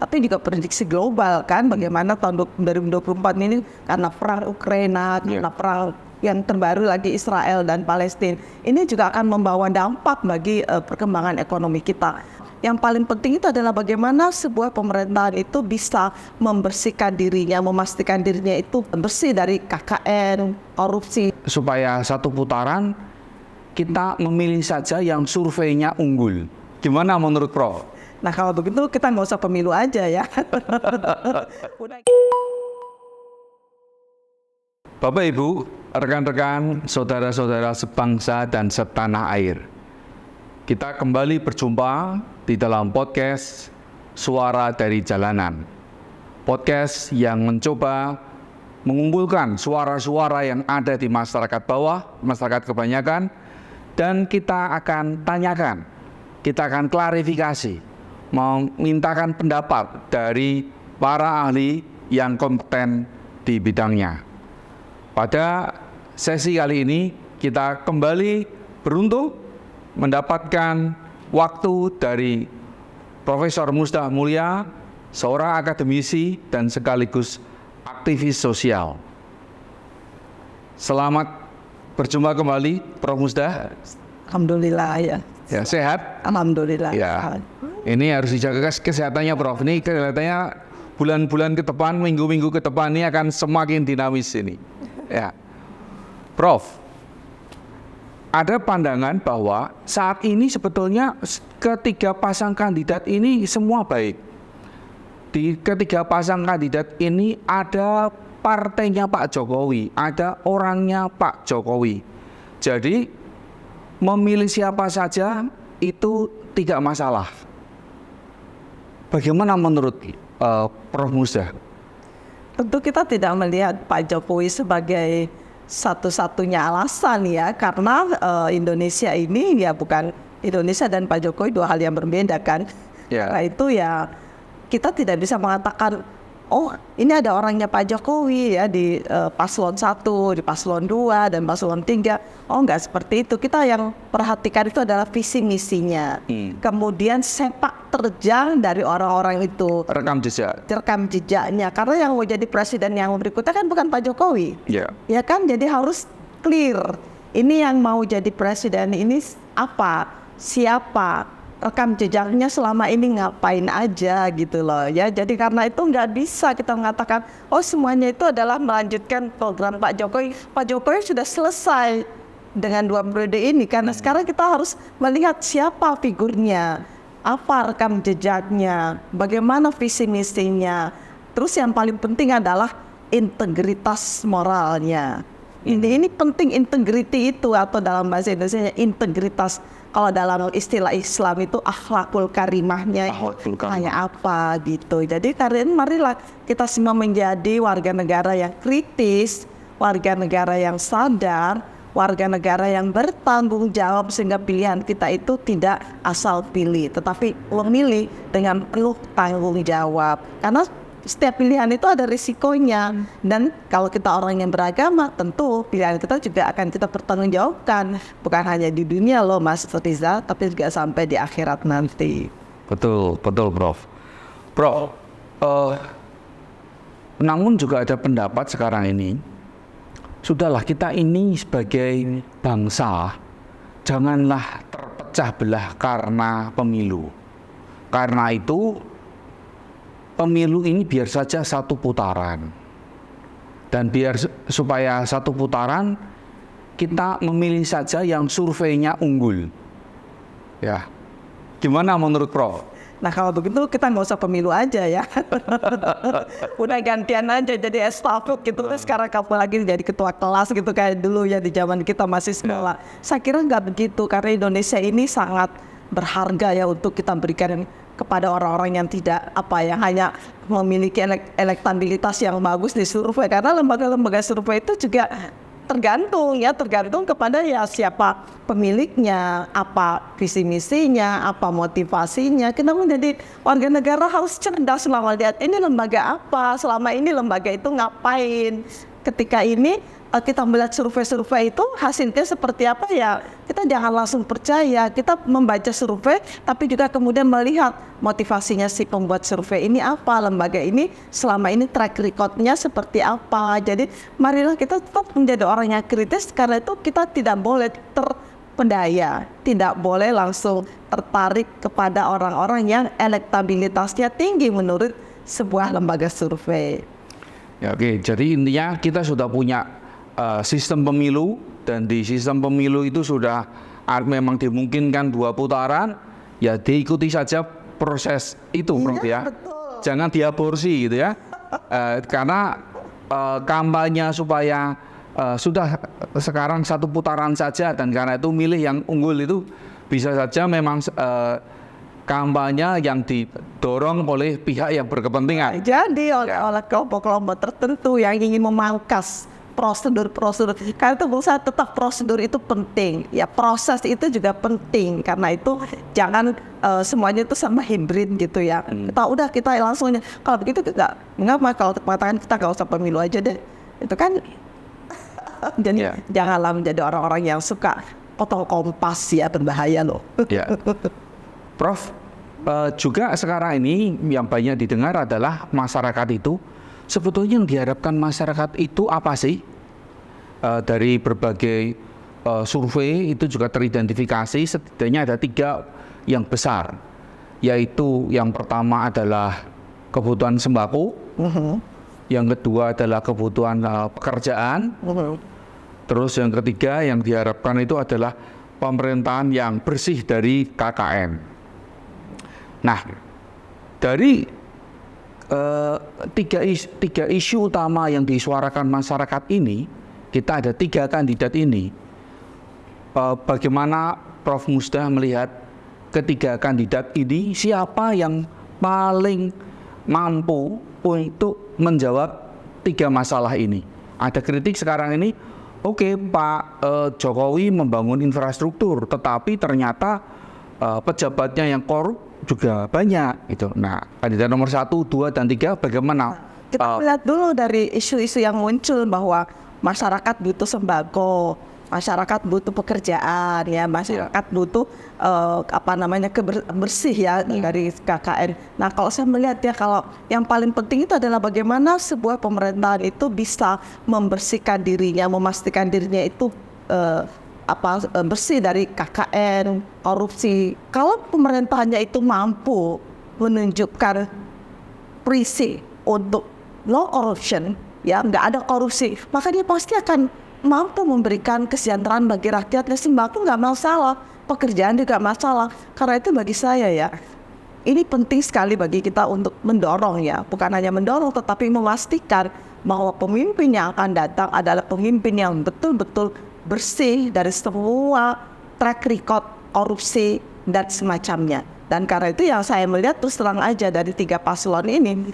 tapi juga prediksi global kan, bagaimana tahun 2024 ini karena perang Ukraina, karena perang yang terbaru lagi Israel dan Palestina, ini juga akan membawa dampak bagi perkembangan ekonomi kita. Yang paling penting itu adalah bagaimana sebuah pemerintahan itu bisa membersihkan dirinya, memastikan dirinya itu bersih dari KKN, korupsi. Supaya satu putaran kita memilih saja yang surveinya unggul. Gimana menurut Prof? Nah kalau begitu kita nggak usah pemilu aja ya. Bapak Ibu, rekan-rekan, saudara-saudara sebangsa dan setanah air. Kita kembali berjumpa di dalam podcast Suara dari Jalanan. Podcast yang mencoba mengumpulkan suara-suara yang ada di masyarakat bawah, masyarakat kebanyakan, dan kita akan tanyakan, kita akan klarifikasi, memintakan pendapat dari para ahli yang kompeten di bidangnya. Pada sesi kali ini kita kembali beruntung mendapatkan waktu dari Profesor Musda Mulia, seorang akademisi dan sekaligus aktivis sosial. Selamat berjumpa kembali, Prof. Musda. Alhamdulillah ya. Ya, sehat? Alhamdulillah. Ya. Ini harus dijaga kesehatannya, Prof. Ini kelihatannya bulan-bulan ke depan, minggu-minggu ke depan ini akan semakin dinamis ini. Ya. Prof, ada pandangan bahwa saat ini sebetulnya ketiga pasang kandidat ini semua baik. Di ketiga pasang kandidat ini ada partainya Pak Jokowi, ada orangnya Pak Jokowi. Jadi memilih siapa saja itu tidak masalah. Bagaimana menurut Prof. Musda? Tentu kita tidak melihat Pak Jokowi sebagai satu-satunya alasan ya, karena Indonesia ini ya bukan Indonesia dan Pak Jokowi dua hal yang berbeda kan. Nah itu ya kita tidak bisa mengatakan oh ini ada orangnya Pak Jokowi ya di paslon 1, di paslon 2 dan paslon 3. Oh enggak seperti itu. Kita yang perhatikan itu adalah visi misinya. Kemudian sepak terjang dari orang-orang itu. Rekam jejaknya. Karena yang mau jadi presiden yang berikutnya kan bukan Pak Jokowi. Ya kan, jadi harus clear. Ini yang mau jadi presiden ini apa? Siapa? Rekam jejaknya selama ini ngapain aja gitu loh ya. Jadi karena itu nggak bisa kita mengatakan oh semuanya itu adalah melanjutkan program Pak Jokowi. Pak Jokowi sudah selesai dengan 2 periode ini, karena sekarang kita harus melihat siapa figurnya, apa rekam jejaknya, bagaimana visi misinya. Terus yang paling penting adalah integritas moralnya. Ini penting, integriti itu, atau dalam bahasa Indonesia integritas. Kalau dalam istilah Islam itu akhlakul karimahnya kayak apa gitu. Jadi marilah kita semua menjadi warga negara yang kritis, warga negara yang sadar, warga negara yang bertanggung jawab, sehingga pilihan kita itu tidak asal pilih, tetapi memilih dengan penuh tanggung jawab. Karena setiap pilihan itu ada risikonya, dan kalau kita orang yang beragama, tentu pilihan kita juga akan kita pertanggungjawabkan, bukan hanya di dunia loh Mas Riza, tapi juga sampai di akhirat nanti. Betul Prof. Prof, namun juga ada pendapat sekarang ini, sudahlah kita ini sebagai bangsa, janganlah terpecah belah karena pemilu. Karena itu pemilu ini biar saja satu putaran, dan biar supaya satu putaran kita memilih saja yang surveinya unggul. Ya, gimana menurut Prof? Nah kalau begitu kita nggak usah pemilu aja ya. Udah gantian aja jadi estafet gitu. Sekarang kamu lagi jadi ketua kelas gitu kayak dulu ya di zaman kita masih sekolah. Saya kira nggak begitu, karena Indonesia ini sangat berharga ya untuk kita berikan kepada orang-orang yang tidak yang hanya memiliki elektabilitas yang bagus di survei. Karena lembaga-lembaga survei itu juga tergantung kepada ya siapa pemiliknya, apa visi misinya, apa motivasinya. Kita menjadi warga negara harus cerdas selama lihat ini lembaga apa, selama ini lembaga itu ngapain. Ketika ini kita melihat survei-survei itu hasilnya seperti apa ya, kita jangan langsung percaya. Kita membaca survei tapi juga kemudian melihat motivasinya si pembuat survei ini apa, lembaga ini selama ini track recordnya seperti apa. Jadi marilah kita tetap menjadi orang yang kritis, karena itu kita tidak boleh terpedaya, tidak boleh langsung tertarik kepada orang-orang yang elektabilitasnya tinggi menurut sebuah lembaga survei. Ya, oke, jadi intinya kita sudah punya sistem pemilu, dan di sistem pemilu itu sudah memang dimungkinkan 2 putaran, ya diikuti saja proses itu, Prof ya. Betul. Jangan diaborsi gitu ya. Karena kampanye supaya sudah sekarang 1 putaran saja, dan karena itu milih yang unggul itu bisa saja memang kampanye yang didorong oleh pihak yang berkepentingan. Jadi oleh kelompok-kelompok tertentu yang ingin memangkas prosedur-prosedur, karena itu menurut saya tetap prosedur itu penting, ya proses itu juga penting, karena itu jangan semuanya itu sama hybrid gitu ya. Kita langsung, kalau begitu kita mengapa kalau mengatakan kita nggak usah pemilu aja deh, itu kan jadi janganlah menjadi orang-orang yang suka potong kompas, ya berbahaya loh. Ya. Prof, juga sekarang ini yang banyak didengar adalah masyarakat itu sebetulnya yang diharapkan masyarakat itu apa sih? Dari berbagai survei itu juga teridentifikasi setidaknya ada 3 yang besar, yaitu yang pertama adalah kebutuhan sembako, yang kedua adalah kebutuhan pekerjaan, terus yang ketiga yang diharapkan itu adalah pemerintahan yang bersih dari KKN. Nah, dari tiga isu utama yang disuarakan masyarakat ini, kita ada 3 kandidat ini. Bagaimana Prof Musda melihat ketiga kandidat ini, siapa yang paling mampu untuk menjawab 3 masalah ini? Ada kritik sekarang ini, oke, Pak Jokowi membangun infrastruktur, tetapi ternyata pejabatnya yang korup juga banyak gitu. Nah, kandidat nomor 1, 2, dan 3 bagaimana? Kita lihat dulu dari isu-isu yang muncul bahwa masyarakat butuh sembako, masyarakat butuh pekerjaan, ya masyarakat butuh bersih ya dari KKN. Nah, kalau saya melihat ya, kalau yang paling penting itu adalah bagaimana sebuah pemerintahan itu bisa membersihkan dirinya, memastikan dirinya itu bersih dari KKN, korupsi. Kalau pemerintahannya itu mampu menunjukkan prinsip untuk no corruption, ya nggak ada korupsi, maka dia pasti akan mampu memberikan kesejahteraan bagi rakyatnya. Sembako nggak masalah, pekerjaan juga masalah. Karena itu bagi saya ya, ini penting sekali bagi kita untuk mendorong ya, bukan hanya mendorong tetapi memastikan bahwa pemimpin yang akan datang adalah pemimpin yang betul-betul bersih dari semua track record korupsi dan semacamnya. Dan karena itu yang saya melihat terus terang aja dari 3 paslon ini,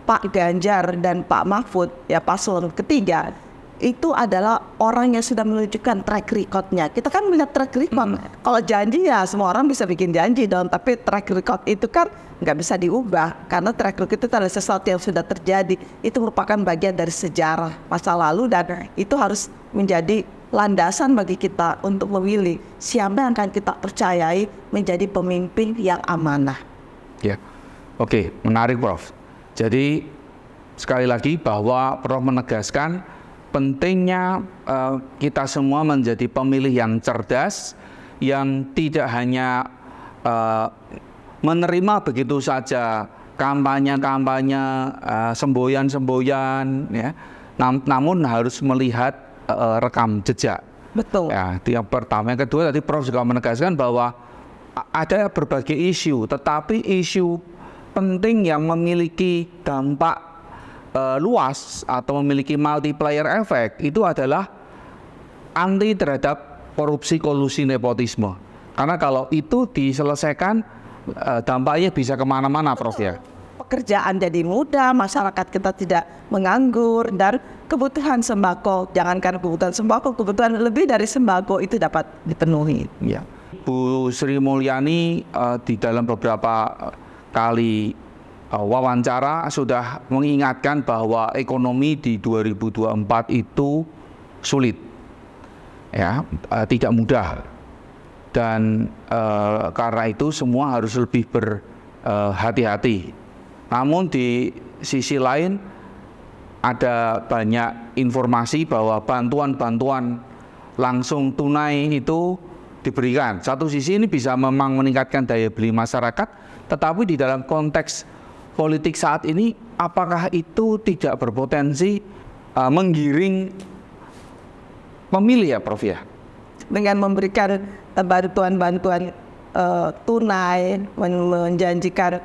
Pak Ganjar dan Pak Mahfud, ya paslon ketiga, itu adalah orang yang sudah menunjukkan track record-nya. Kita kan melihat track record. Kalau janji ya semua orang bisa bikin janji dong, tapi track record itu kan nggak bisa diubah, karena track record itu adalah sesuatu yang sudah terjadi. Itu merupakan bagian dari sejarah masa lalu, dan itu harus menjadi landasan bagi kita untuk memilih siapa yang akan kita percayai menjadi pemimpin yang amanah. Ya, oke, menarik Prof. Jadi sekali lagi bahwa Prof menegaskan pentingnya kita semua menjadi pemilih yang cerdas, yang tidak hanya menerima begitu saja kampanye-kampanye, semboyan-semboyan, ya, namun harus melihat rekam jejak. Betul. Ya, itu yang pertama. Yang kedua, tadi Prof juga menegaskan bahwa ada berbagai isu, tetapi isu penting yang memiliki dampak luas atau memiliki multiplier effect itu adalah anti terhadap korupsi, kolusi, nepotisme. Karena kalau itu diselesaikan, dampaknya bisa kemana-mana, Prof ya. Pekerjaan jadi mudah, masyarakat kita tidak menganggur, dan kebutuhan sembako, jangankan kebutuhan sembako, kebutuhan lebih dari sembako itu dapat dipenuhi. Ya. Bu Sri Mulyani di dalam beberapa kali wawancara sudah mengingatkan bahwa ekonomi di 2024 itu sulit, ya, tidak mudah, dan karena itu semua harus lebih berhati-hati. Namun di sisi lain ada banyak informasi bahwa bantuan-bantuan langsung tunai itu diberikan. Satu sisi ini bisa memang meningkatkan daya beli masyarakat, tetapi di dalam konteks politik saat ini, apakah itu tidak berpotensi menggiring pemilih ya Prof ya? Dengan memberikan bantuan-bantuan tunai, menjanjikan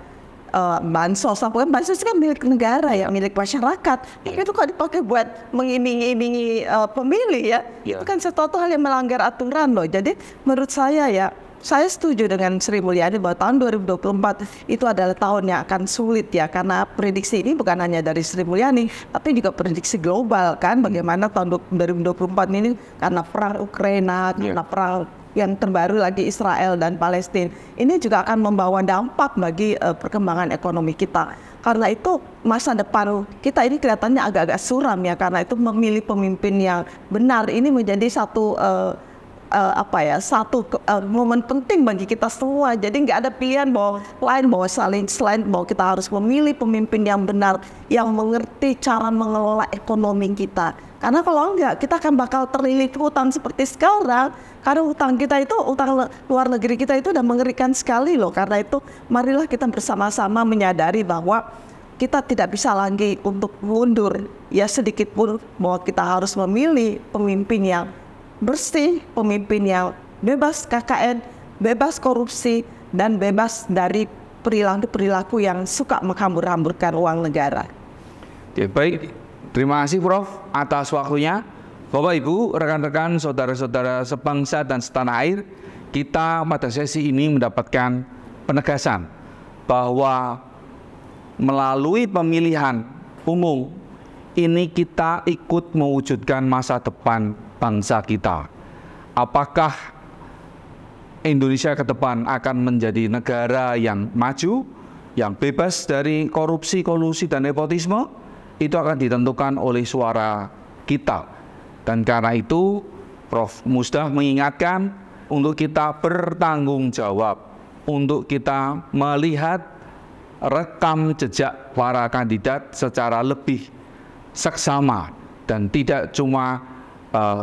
bansos, apa kan bansos kan milik negara ya, milik masyarakat. Itu kok dipakai buat mengiming-imingi pemilih ya? Itu kan sesuatu hal yang melanggar aturan loh. Jadi menurut saya ya, saya setuju dengan Sri Mulyani bahwa tahun 2024 itu adalah tahun yang akan sulit ya, karena prediksi ini bukan hanya dari Sri Mulyani, tapi juga prediksi global kan, bagaimana tahun 2024 ini karena perang Ukraina, karena perang yang terbaru lagi Israel dan Palestina, ini juga akan membawa dampak bagi perkembangan ekonomi kita. Karena itu masa depan kita ini kelihatannya agak-agak suram ya, karena itu memilih pemimpin yang benar ini menjadi satu momen penting bagi kita semua. Jadi nggak ada pilihan selain bahwa kita harus memilih pemimpin yang benar, yang mengerti cara mengelola ekonomi kita. Karena kalau enggak, kita akan bakal terlilit hutang seperti sekarang. Karena utang luar negeri kita itu udah mengerikan sekali loh. Karena itu marilah kita bersama-sama menyadari bahwa kita tidak bisa lagi untuk mundur ya sedikit pun, bahwa kita harus memilih pemimpin yang bersih, pemimpin yang bebas KKN, bebas korupsi, dan bebas dari perilaku-perilaku yang suka menghambur-hamburkan uang negara. Oke, baik. Terima kasih Prof atas waktunya. Bapak Ibu, rekan-rekan, saudara-saudara sebangsa dan setanah air, kita pada sesi ini mendapatkan penegasan bahwa melalui pemilihan umum ini kita ikut mewujudkan masa depan bangsa kita. Apakah Indonesia ke depan akan menjadi negara yang maju, yang bebas dari korupsi, kolusi, dan nepotisme? Itu akan ditentukan oleh suara kita. Dan karena itu Prof Musdah mengingatkan untuk kita bertanggung jawab, untuk kita melihat rekam jejak para kandidat secara lebih seksama dan tidak cuma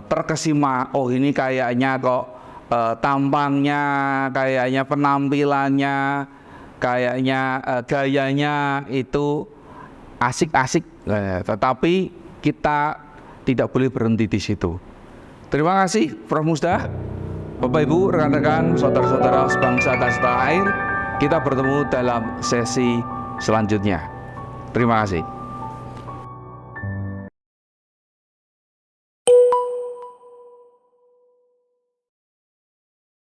terkesima, oh ini kayaknya kok tampangnya, kayaknya penampilannya, kayaknya gayanya itu asik-asik, tetapi kita tidak boleh berhenti di situ. Terima kasih Prof Musdah, Bapak Ibu, rekan-rekan, saudara-saudara sebangsa dan setanah air. Kita bertemu dalam sesi selanjutnya. Terima kasih.